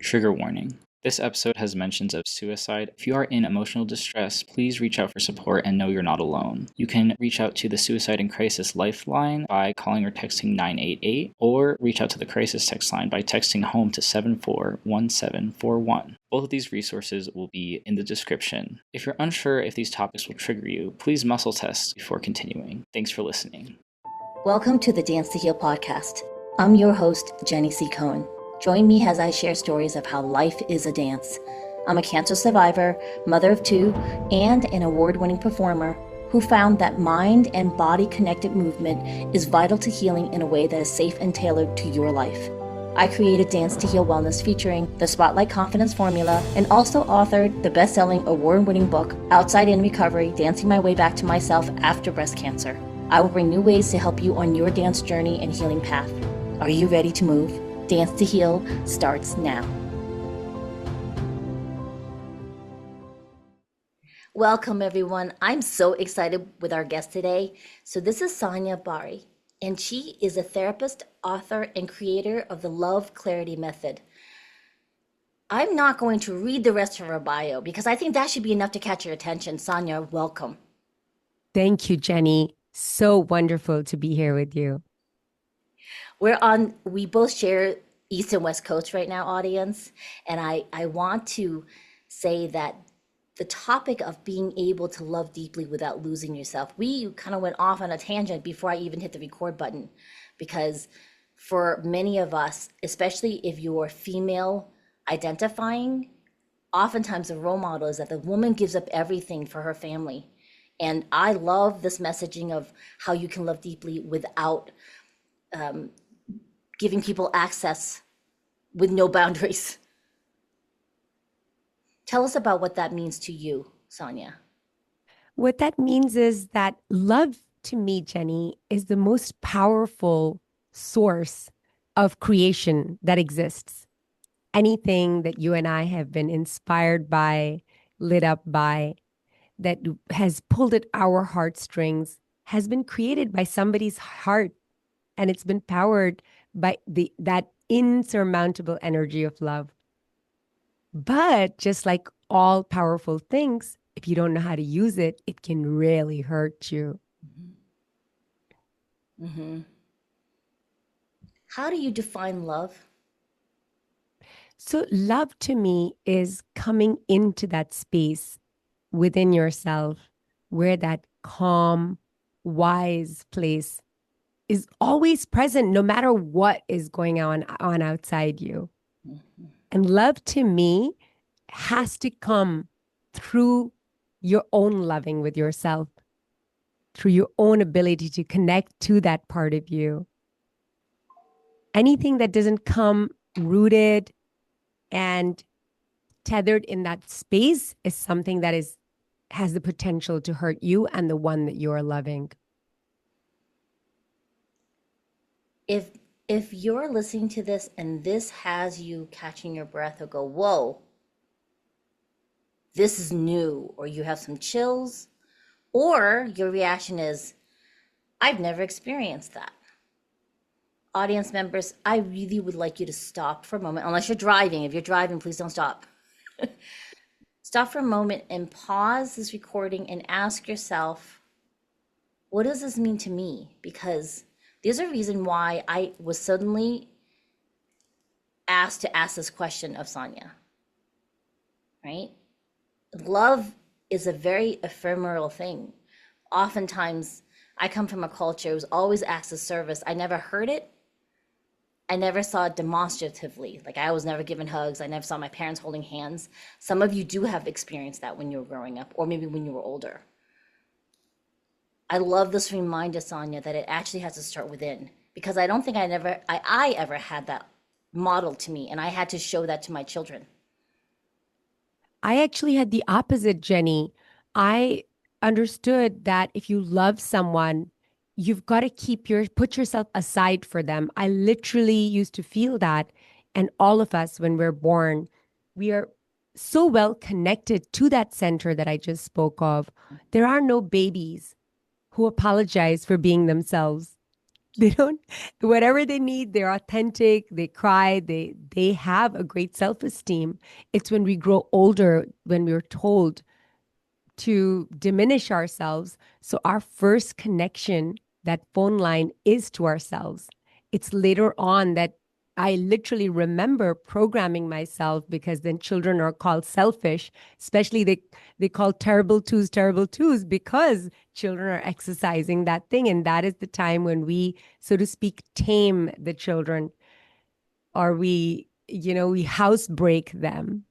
Trigger warning. This episode has mentions of suicide. If you are in emotional distress, please reach out for support and know you're not alone. You can reach out to the Suicide and Crisis Lifeline by calling or texting 988, or reach out to the Crisis text line by texting HOME to 741741. Both of these resources will be in the description. If you're unsure if these topics will trigger you, please muscle test before continuing. Thanks for listening. Welcome to the Dance to Heal podcast. I'm your host, Jenny C. Cohen. Join me as I share stories of how life is a dance. I'm a cancer survivor, mother of two, and an award-winning performer who found that mind and body connected movement is vital to healing in a way that is safe and tailored to your life. I created Dance to Heal Wellness featuring the Spotlight Confidence Formula and also authored the best-selling award-winning book, Outside in Recovery, Dancing My Way Back to Myself After Breast Cancer. I will bring new ways to help you on your dance journey and healing path. Are you ready to move? Dance to Heal starts now. Welcome, everyone. I'm so excited with our guest today. So this is Sanya Bari, and she is a therapist, author, and creator of the Love Clarity Method. I'm not going to read the rest of her bio because I think that should be enough to catch your attention. Sanya, welcome. Thank you, Jenny. So wonderful to be here with you. We both share East and West Coast right now, audience. And I want to say that the topic of being able to love deeply without losing yourself, we kind of went off on a tangent before I even hit the record button. Because for many of us, especially if you're female identifying, oftentimes the role model is that the woman gives up everything for her family. And I love this messaging of how you can love deeply without giving people access with no boundaries. Tell us about what that means to you, Sanya. What that means is that love to me, Jenny, is the most powerful source of creation that exists. Anything that you and I have been inspired by, lit up by, that has pulled at our heartstrings has been created by somebody's heart, and it's been powered by that insurmountable energy of love. But just like all powerful things, if you don't know how to use it, it can really hurt you. Mm-hmm. How do you define love? So love to me is coming into that space within yourself where that calm, wise place is always present no matter what is going on outside you. Mm-hmm. And love to me has to come through your own loving with yourself, through your own ability to connect to that part of you. Anything that doesn't come rooted and tethered in that space is something that has the potential to hurt you and the one that you're loving. If you're listening to this and this has you catching your breath or go, whoa, this is new, or you have some chills, or your reaction is, I've never experienced that. Audience members, I really would like you to stop for a moment, unless you're driving. If you're driving, please don't stop. Stop for a moment and pause this recording and ask yourself, what does this mean to me? Because there's a reason why I was suddenly asked to ask this question of Sanya, right? Love is a very ephemeral thing. Oftentimes, I come from a culture, it was always acts of service. I never heard it. I never saw it demonstratively. Like, I was never given hugs. I never saw my parents holding hands. Some of you do have experienced that when you were growing up, or maybe when you were older. I love this reminder, Sanya, that it actually has to start within, because I don't think I ever had that modeled to me, and I had to show that to my children. I actually had the opposite, Jenny. I understood that if you love someone, you've got to put yourself aside for them. I literally used to feel that. And all of us, when we're born, we are so well connected to that center that I just spoke of. There are no babies who apologize for being themselves. They don't, whatever they need, they're authentic, they cry, they have a great self-esteem. It's when we grow older, when we're told to diminish ourselves. So our first connection, that phone line, is to ourselves. It's later on that I literally remember programming myself, because then children are called selfish, especially they call terrible twos because children are exercising that thing. And that is the time when we, so to speak, tame the children, or we house break them.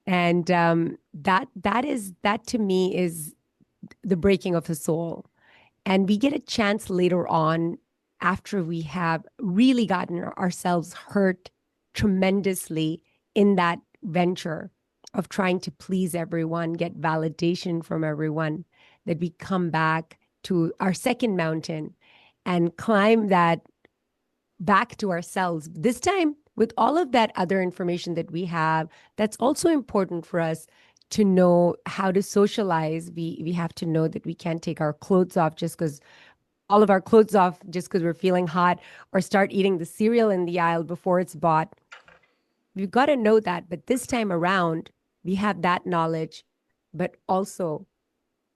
And that to me is the breaking of the soul. And we get a chance later on, after we have really gotten ourselves hurt tremendously in that venture of trying to please everyone, get validation from everyone, that we come back to our second mountain and climb that back to ourselves. This time, with all of that other information that we have, that's also important for us to know how to socialize. We have to know that we can't take our clothes off just because all of our clothes off just because we're feeling hot, or start eating the cereal in the aisle before it's bought. We've got to know that. But this time around, we have that knowledge, but also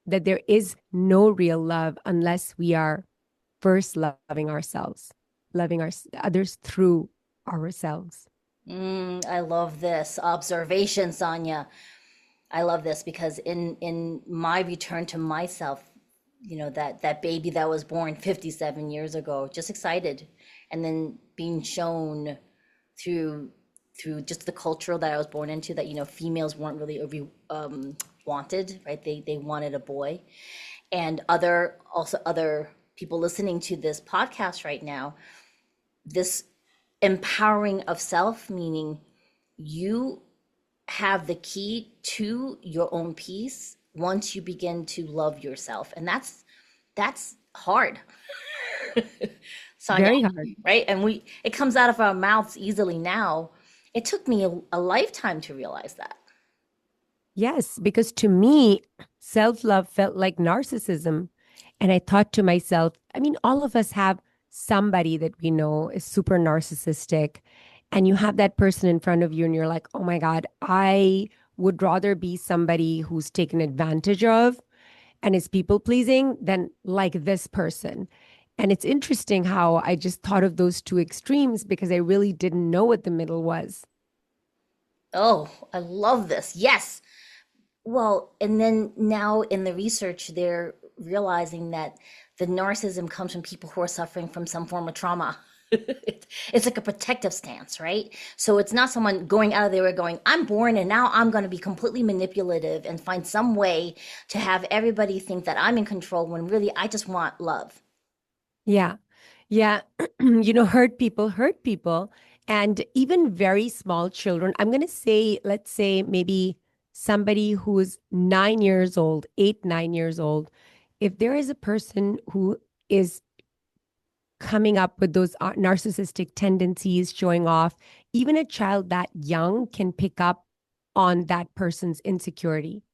that there is no real love unless we are first loving ourselves, loving others through ourselves. I love this observation, Sanya. I love this because in my return to myself, that baby that was born 57 years ago, just excited, and then being shown through just the culture that I was born into, that females weren't really wanted, right? They wanted a boy, and other people listening to this podcast right now, this empowering of self, meaning you have the key to your own peace once you begin to love yourself, and that's hard. Sonia, Very hard. right? And it comes out of our mouths easily now. It took me a lifetime to realize that. Yes, because to me, self love felt like narcissism. And I thought to myself, I mean, all of us have somebody that we know is super narcissistic. And you have that person in front of you, and you're like, oh my God, I would rather be somebody who's taken advantage of and is people pleasing than like this person. And it's interesting how I just thought of those two extremes because I really didn't know what the middle was. Oh, I love this. Yes. Well, and then now in the research, they're realizing that the narcissism comes from people who are suffering from some form of trauma. It's like a protective stance, right? So it's not someone going out of their way going, I'm born and now I'm going to be completely manipulative and find some way to have everybody think that I'm in control when really I just want love. Yeah. Yeah. Hurt people hurt people. And even very small children, I'm going to say, let's say maybe somebody who's 9 years old, 8, 9 years old, if there is a person who is coming up with those narcissistic tendencies showing off, even a child that young can pick up on that person's insecurity.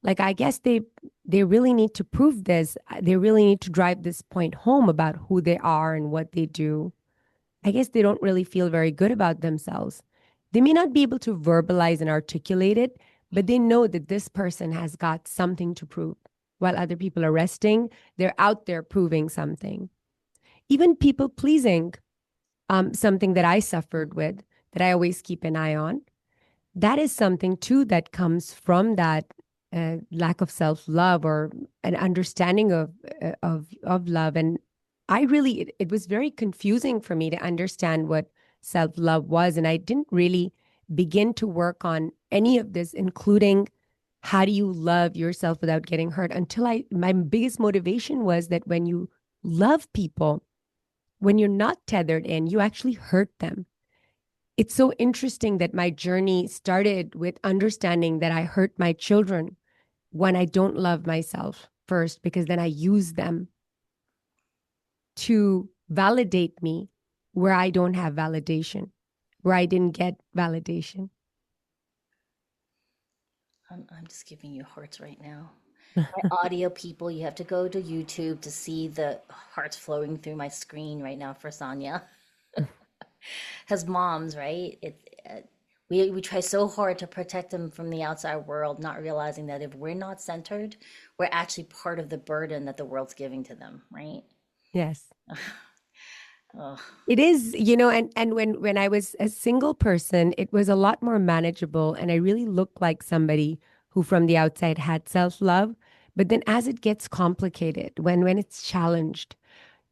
Like, I guess they really need to prove this. They really need to drive this point home about who they are and what they do. I guess they don't really feel very good about themselves. They may not be able to verbalize and articulate it, but they know that this person has got something to prove. While other people are resting, they're out there proving something. Even people pleasing, something that I suffered with, that I always keep an eye on. That is something too that comes from that lack of self-love, or an understanding of love. And I really, it was very confusing for me to understand what self-love was, and I didn't really begin to work on any of this, including how do you love yourself without getting hurt, until my biggest motivation was that when you love people, when you're not tethered in, you actually hurt them. It's so interesting that my journey started with understanding that I hurt my children when I don't love myself first, because then I use them to validate me where I don't have validation, where I didn't get validation. I'm just giving you hearts right now. Audio people, you have to go to YouTube to see the hearts flowing through my screen right now for Sanya. As moms, right? We try so hard to protect them from the outside world, not realizing that if we're not centered, we're actually part of the burden that the world's giving to them, right? Yes. Ugh. It is, and when I was a single person, it was a lot more manageable, and I really looked like somebody who from the outside had self-love. But then as it gets complicated, when it's challenged,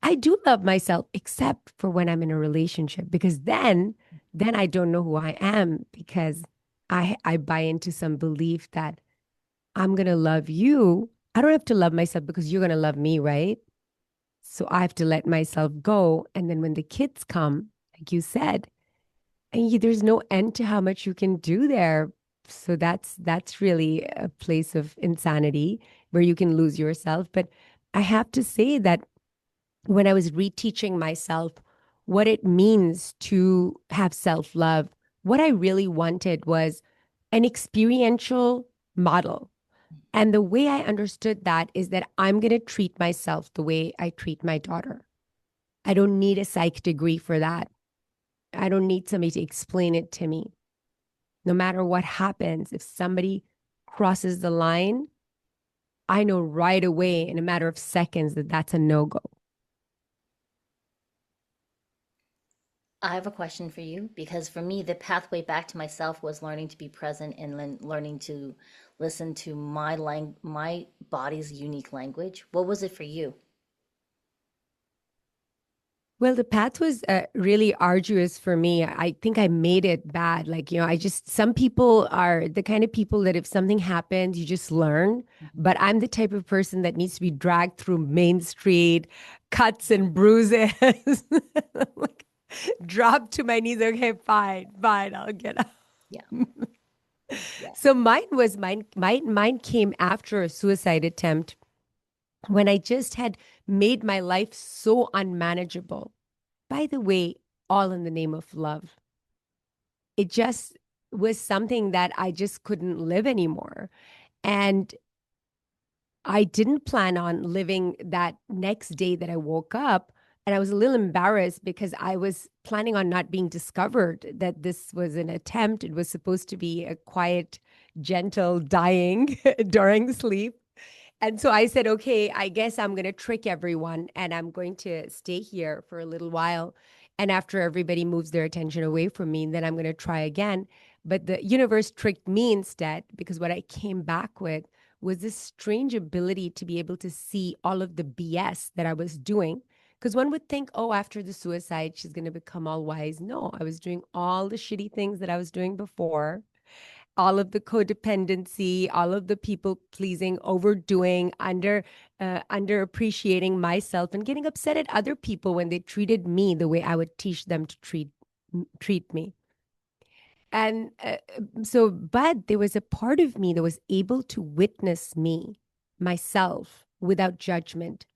I do love myself, except for when I'm in a relationship, because then I don't know who I am, because I buy into some belief that I'm gonna love you. I don't have to love myself because you're gonna love me, right? So I have to let myself go. And then when the kids come, like you said, there's no end to how much you can do there. So that's really a place of insanity where you can lose yourself. But I have to say that when I was reteaching myself what it means to have self-love, what I really wanted was an experiential model. And the way I understood that is that I'm going to treat myself the way I treat my daughter. I don't need a psych degree for that. I don't need somebody to explain it to me. No matter what happens, if somebody crosses the line, I know right away in a matter of seconds that that's a no go. I have a question for you because for me, the pathway back to myself was learning to be present and learning to listen to my body's unique language. What was it for you? Well, the path was really arduous for me. I think I made it bad. Like, some people are the kind of people that if something happens, you just learn. Mhm. But I'm the type of person that needs to be dragged through Main Street, cuts and bruises, like, drop to my knees. Okay, fine, fine, I'll get up. Yeah, yeah. So mine came after a suicide attempt when I just had made my life so unmanageable. By the way, all in the name of love. It just was something that I just couldn't live anymore. And I didn't plan on living that next day that I woke up. And I was a little embarrassed because I was planning on not being discovered that this was an attempt. It was supposed to be a quiet, gentle dying during sleep. And so I said, okay, I guess I'm going to trick everyone and I'm going to stay here for a little while. And after everybody moves their attention away from me, then I'm going to try again. But the universe tricked me instead because what I came back with was this strange ability to be able to see all of the BS that I was doing. Because one would think, oh, after the suicide, she's going to become all wise. No, I was doing all the shitty things that I was doing before, all of the codependency, all of the people pleasing, overdoing, under appreciating myself, and getting upset at other people when they treated me the way I would teach them to treat me. And but there was a part of me that was able to witness me, myself, without judgment.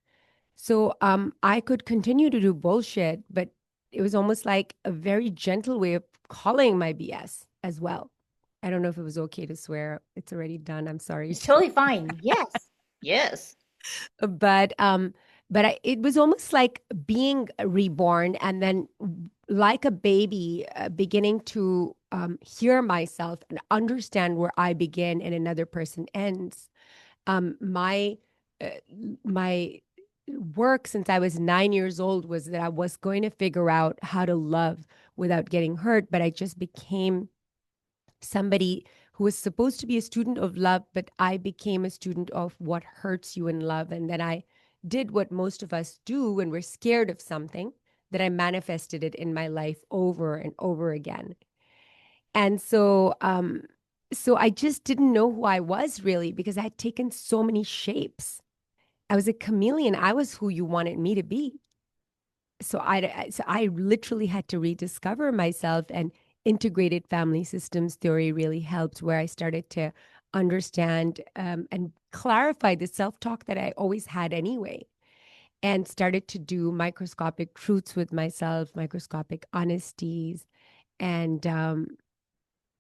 So I could continue to do bullshit, but it was almost like a very gentle way of calling my BS as well. I don't know if it was okay to swear. It's already done. I'm sorry. It's totally fine. Yes. Yes. But it was almost like being reborn and then like a baby beginning to hear myself and understand where I begin and another person ends. My uh, my work since I was 9 years old was that I was going to figure out how to love without getting hurt, but I just became somebody who was supposed to be a student of love, but I became a student of what hurts you in love. And then I did what most of us do when we're scared of something, that I manifested it in my life over and over again. And so I just didn't know who I was really because I had taken so many shapes. I was a chameleon. I was who you wanted me to be. So I literally had to rediscover myself, and integrated family systems theory really helped, where I started to understand and clarify the self-talk that I always had anyway, and started to do microscopic truths with myself, microscopic honesties, and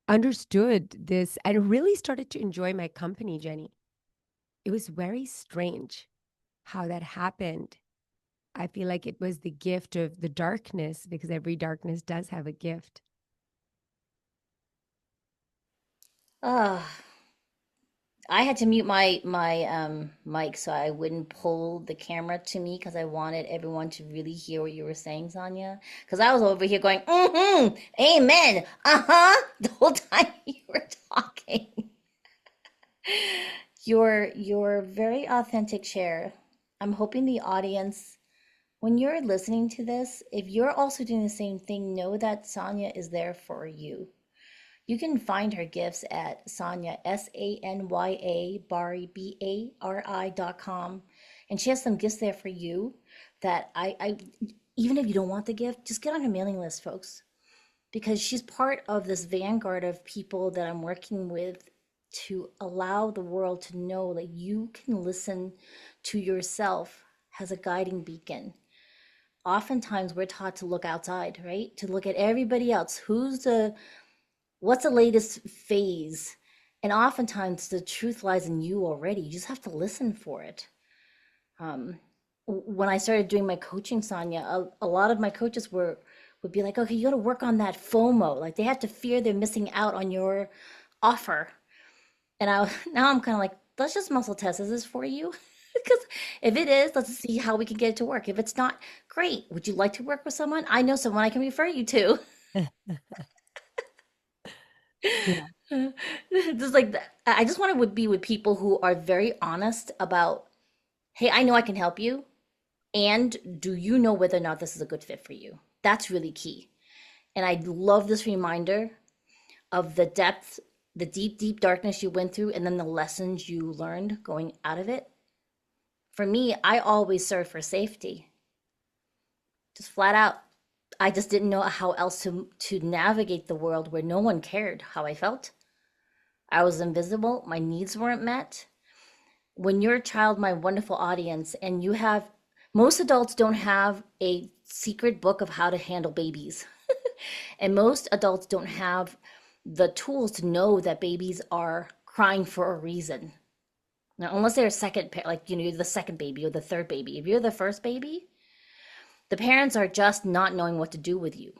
understood this and really started to enjoy my company, Jenny. it was very strange how that happened. I feel like it was the gift of the darkness, because every darkness does have a gift. Ah, I had to mute my mic so I wouldn't pull the camera to me because I wanted everyone to really hear what you were saying, Sonya. Because I was over here going, mm-hmm, amen, uh-huh, the whole time you were talking. Your very authentic share. I'm hoping the audience, when you're listening to this, if you're also doing the same thing, know that Sonya is there for you. You can find her gifts at Sanya, Sanya Bari, Bari.com. And she has some gifts there for you that I even if you don't want the gift, just get on her mailing list, folks. Because she's part of this vanguard of people that I'm working with to allow the world to know that you can listen to yourself as a guiding beacon. Oftentimes we're taught to look outside, right? To look at everybody else. What's the latest phase? And oftentimes the truth lies in you already. You just have to listen for it. When I started doing my coaching, Sonya, a lot of my coaches would be like, okay, you got to work on that FOMO. Like they have to fear they're missing out on your offer. And now I'm kind of like, let's just muscle test. Is this for you? Because if it is, let's see how we can get it to work. If it's not, great. Would you like to work with someone? I know someone I can refer you to. Yeah. Just like I just want to be with people who are very honest about, hey, I know I can help you, and do you know whether or not this is a good fit for you? That's really key. And I love this reminder of the depth, the deep, deep darkness you went through, and then the lessons you learned going out of it. For me, I always serve for safety. Just flat out. I just didn't know how else to navigate the world where no one cared how I felt. I was invisible, my needs weren't met. When you're a child, my wonderful audience, and you have, most adults don't have a secret book of how to handle babies. And most adults don't have the tools to know that babies are crying for a reason. Now, unless they're like, you're the second baby or the third baby. If you're the first baby, the parents are just not knowing what to do with you.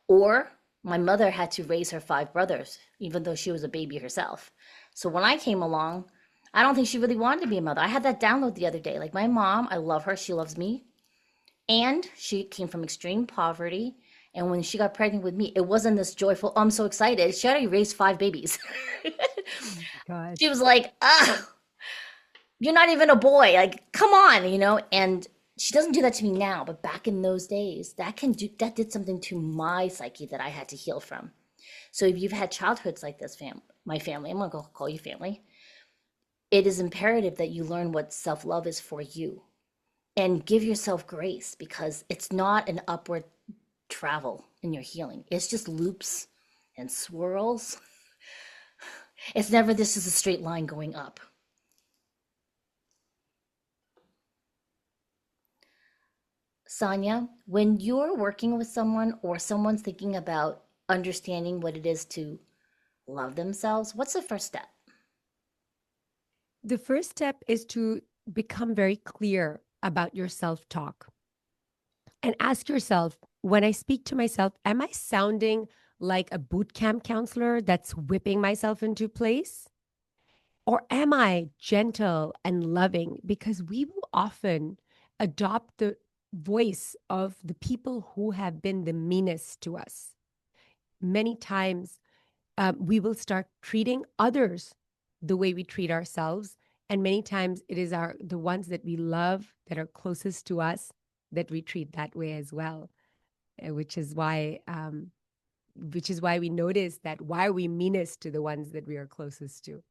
Or my mother had to raise her 5 brothers, even though she was a baby herself. So when I came along, I don't think she really wanted to be a mother. I had that download the other day. Like my mom, I love her. She loves me. And she came from extreme poverty. And when she got pregnant with me, it wasn't this joyful, I'm so excited. She already raised 5 babies. God. She was like, you're not even a boy. Like, come on, And she doesn't do that to me now, but back in those days, that did something to my psyche that I had to heal from. So if you've had childhoods like this, my family, I'm gonna call you family. It is imperative that you learn what self-love is for you and give yourself grace, because it's not an upward travel in your healing. It's just loops and swirls. It's never this is a straight line going up. Sanya, when you're working with someone or someone's thinking about understanding what it is to love themselves, what's the first step? The first step is to become very clear about your self-talk and ask yourself, when I speak to myself, am I sounding like a boot camp counselor that's whipping myself into place? Or am I gentle and loving? Because we will often adopt the voice of the people who have been the meanest to us. Many times, we will start treating others the way we treat ourselves. And many times it is the ones that we love, that are closest to us, that we treat that way as well. Which is why we notice that why are we meanest to the ones that we are closest to.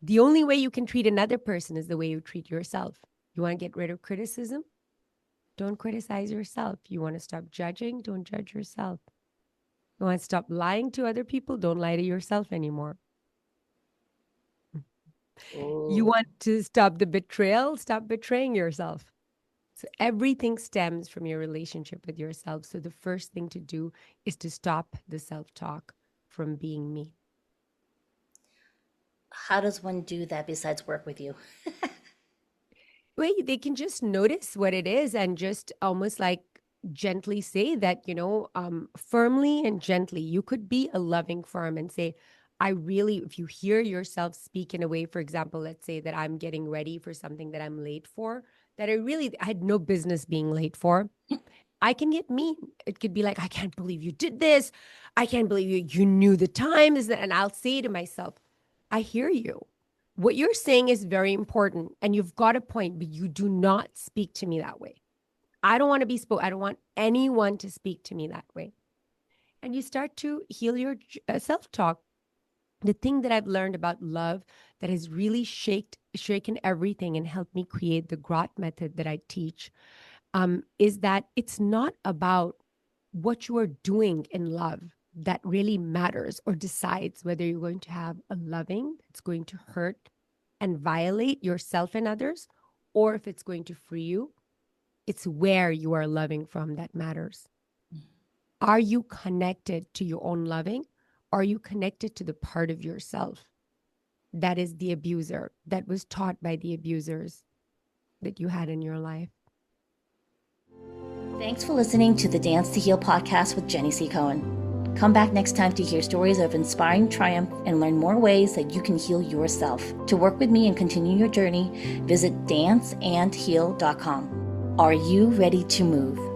The only way you can treat another person is the way you treat yourself. You want to get rid of criticism? Don't criticize yourself. You want to stop judging? Don't judge yourself. You want to stop lying to other people? Don't lie to yourself anymore. You Ooh. want to stop the betrayal? Stop betraying yourself. So everything stems from your relationship with yourself. So the first thing to do is to stop the self-talk from being me. how does one do that besides work with you? Wait, they can just notice what it is and just almost like gently say that, firmly and gently. You could be a loving firm and say, I really, if you hear yourself speak in a way, for example, let's say that I'm getting ready for something that I'm late for, that I had no business being late for. I can get mean. It could be like, I can't believe you did this. I can't believe you knew the time is that. And I'll say to myself, I hear you. What you're saying is very important and you've got a point, but you do not speak to me that way. I don't want to be I don't want anyone to speak to me that way. And you start to heal your self-talk. The thing that I've learned about love that has really shaken everything and helped me create the growth method that I teach is that it's not about what you are doing in love that really matters or decides whether you're going to have a loving that's going to hurt and violate yourself and others, or if it's going to free you. It's where you are loving from that matters. Are you connected to your own loving? Are you connected to the part of yourself that is the abuser, that was taught by the abusers that you had in your life? Thanks for listening to the Dance to Heal podcast with Jenny C. Cohen. Come back next time to hear stories of inspiring triumph and learn more ways that you can heal yourself. To work with me and continue your journey, visit danceandheal.com. Are you ready to move?